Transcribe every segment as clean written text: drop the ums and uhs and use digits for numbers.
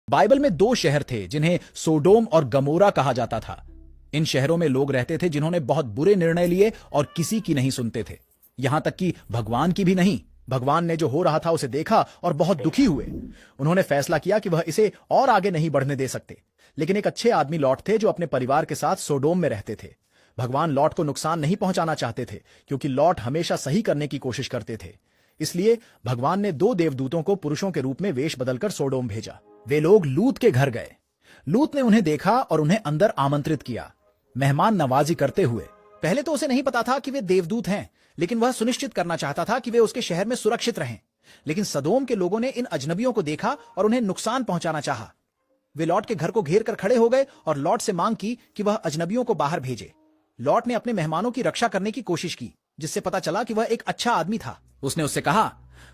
Bible में दो शहर थे जिन्हें सोडोम और गमोरा कहा जाता था। इन शहरों में लोग रहते थे जिन्होंने बहुत बुरे निर्णय लिए और किसी की नहीं सुनते थे, यहां तक कि भगवान की भी नहीं। भगवान ने जो हो रहा था उसे देखा और बहुत दुखी हुए। उन्होंने फैसला किया कि वह इसे और आगे नहीं बढ़ने दे सकते। लेकिन एक अच्छे आदमी लॉट थे जो अपने परिवार के साथ सोडोम में रहते थे। भगवान लॉट को नुकसान नहीं पहुंचाना चाहते थे, क्योंकि लॉट हमेशा सही करने की कोशिश करते थे। इसलिए भगवान ने दो देवदूतों को पुरुषों के रूप में वेश बदलकर सोडोम भेजा। वे लोग लूत के घर गए। लूत ने उन्हें देखा और उन्हें अंदर आमंत्रित किया, मेहमान नवाजी करते हुए। पहले तो उसे नहीं पता था कि वे देवदूत हैं, लेकिन वह सुनिश्चित करना चाहता था कि वे उसके शहर में सुरक्षित रहें। लेकिन सदोम के लोगों ने इन अजनबियों को देखा और उन्हें नुकसान पहुंचाना चाहा। वे लॉट के घर को घेर कर खड़े हो गए और लॉट से मांग की कि वह अजनबियों को बाहर भेजे। लॉट ने अपने मेहमानों की रक्षा करने की कोशिश की, जिससे पता चला कि वह एक अच्छा आदमी था। उसने उससे कहा,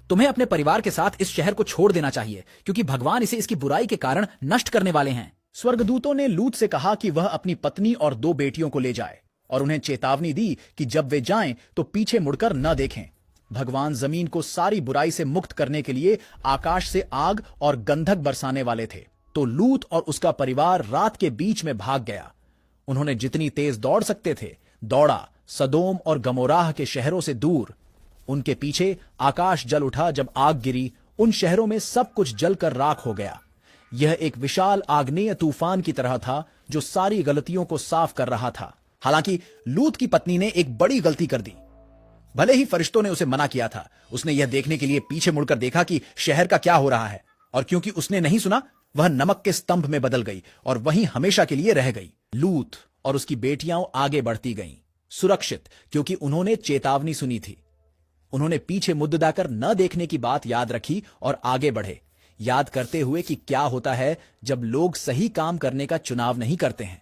तुम्हें अपने परिवार के साथ इस शहर को छोड़ देना चाहिए, क्योंकि भगवान इसे इसकी बुराई के कारण नष्ट करने वाले हैं। स्वर्गदूतों ने लूत से कहा कि वह अपनी पत्नी और दो बेटियों को ले जाए और उन्हें चेतावनी दी कि जब वे जाएं तो पीछे मुड़कर न देखें। भगवान जमीन को सारी बुराई से मुक्त करने के लिए आकाश से आग और गंधक बरसाने वाले थे। तो लूत और उसका परिवार रात के बीच में भाग गया। उन्होंने जितनी तेज दौड़ सकते थे दौड़ा, सदोम और गमोराह के शहरों से दूर। उनके पीछे आकाश जल उठा। जब आग गिरी, उन शहरों में सब कुछ जलकर राख हो गया। यह एक विशाल आग्नेय तूफान की तरह था जो सारी गलतियों को साफ कर रहा था। हालांकि लूत की पत्नी ने एक बड़ी गलती कर दी। भले ही फरिश्तों ने उसे मना किया था, उसने यह देखने के लिए पीछे मुड़कर देखा कि शहर का क्या हो रहा है, और क्योंकि उसने नहीं सुना, वह नमक के स्तंभ में बदल गई और वहीं हमेशा के लिए रह गई। लूत और उसकी बेटियां आगे बढ़ती गईं, सुरक्षित, क्योंकि उन्होंने चेतावनी सुनी थी। उन्होंने पीछे मुद्दाकर न देखने की बात याद रखी और आगे बढ़े, याद करते हुए कि क्या होता है जब लोग सही काम करने का चुनाव नहीं करते हैं।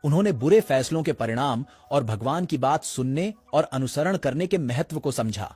उन्होंने बुरे फैसलों के परिणाम और भगवान की बात सुनने और अनुसरण करने के महत्व को समझा।